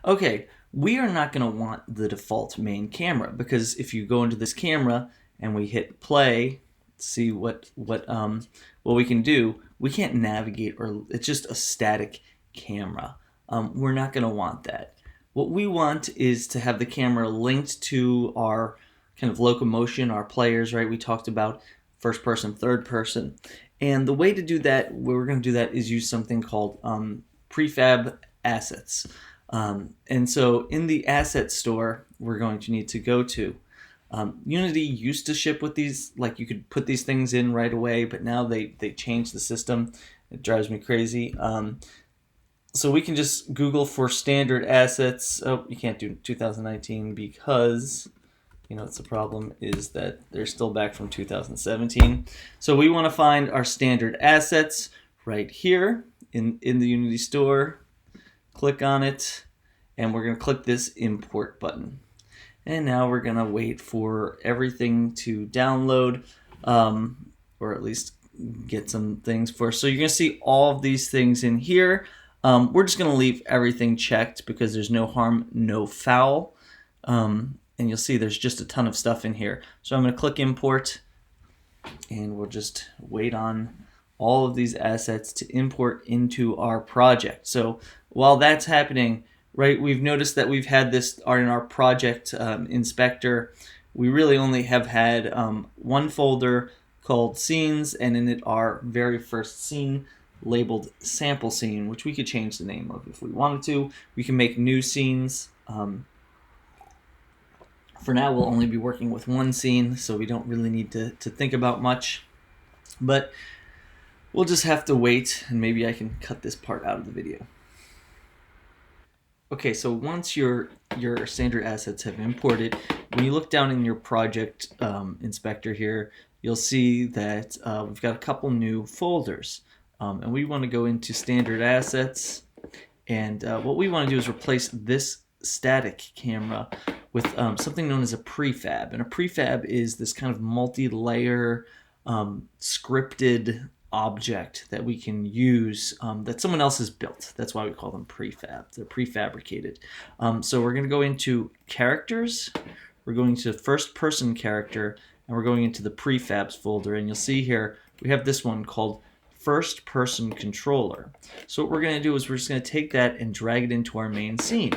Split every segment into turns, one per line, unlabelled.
Okay, we are not going to want the default main camera because if you go into this camera and we hit play, see what we can do. We can't navigate, or it's just a static camera. We're not going to want that. What we want is to have the camera linked to our kind of locomotion, our players, right? We talked about first person, third person. And the way to do that, where we're going to do that, is use something called prefab assets. And so in the asset store, we're going to need to go to. Unity used to ship with these, like you could put these things in right away, but now they changed the system. It drives me crazy. So we can just Google for standard assets. Oh, you can't do 2019 because, it's the problem is that they're still back from 2017. So we want to find our standard assets right here in the Unity store. Click on it, and we're going to click this import button. And now we're going to wait for everything to download, or at least get some things for us. So you're going to see all of these things in here. We're just going to leave everything checked because there's no harm, no foul. And you'll see there's just a ton of stuff in here. So I'm going to click import, and we'll just wait on all of these assets to import into our project. So while that's happening, right, we've noticed that we've had this in our project inspector. We really only have had one folder called scenes, and in it our very first scene labeled sample scene, which we could change the name of if we wanted to. We can make new scenes. For now, we'll only be working with one scene, so we don't really need to think about much. But we'll just have to wait, and maybe I can cut this part out of the video. Okay, so once your standard assets have imported, when you look down in your project inspector here, you'll see that we've got a couple new folders. And we want to go into standard assets, and what we want to do is replace this static camera with something known as a prefab. And a prefab is this kind of multi-layer scripted object that we can use that someone else has built. That's why we call them prefab. They're prefabricated. So we're going to go into characters, we're going to first person character, and we're going into the prefabs folder. And you'll see here we have this one called first person controller. So what we're going to do is we're just going to take that and drag it into our main scene.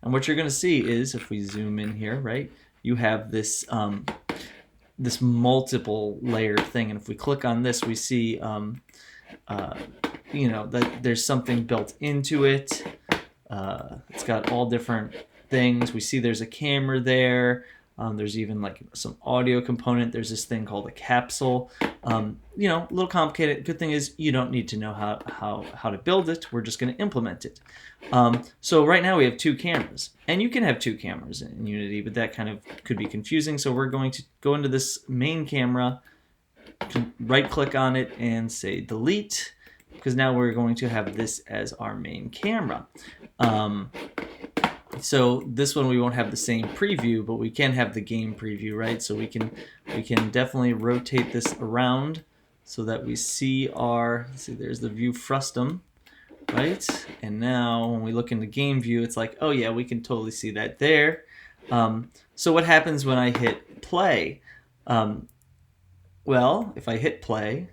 And what you're going to see is, if we zoom in here, right, you have this this multiple layered thing, and if we click on this, we see that there's something built into it. It's got all different things. We see there's a camera there. There's even like some audio component. There's this thing called a capsule. A little complicated. Good thing is you don't need to know how to build it. We're just going to implement it. So right now we have two cameras, and you can have two cameras in Unity, but that kind of could be confusing. So we're going to go into this main camera, right click on it and say delete, because now we're going to have this as our main camera. So this one we won't have the same preview, but we can have the game preview, right? So we can definitely rotate this around so that we see there's the view frustum, right? And now when we look in the game view, it's like, oh yeah, we can totally see that there. So what happens when I hit play? Well, if I hit play,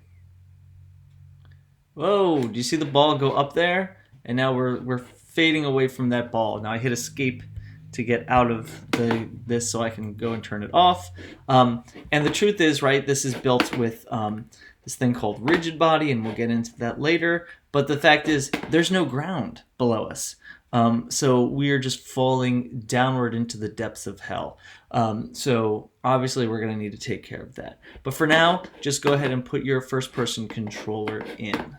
whoa, do you see the ball go up there? And now we're fading away from that ball. Now I hit escape to get out of this so I can go and turn it off. And the truth is, right, this is built with this thing called rigid body, and we'll get into that later. But the fact is, there's no ground below us. So we are just falling downward into the depths of hell. So obviously we're going to need to take care of that. But for now, just go ahead and put your first person controller in.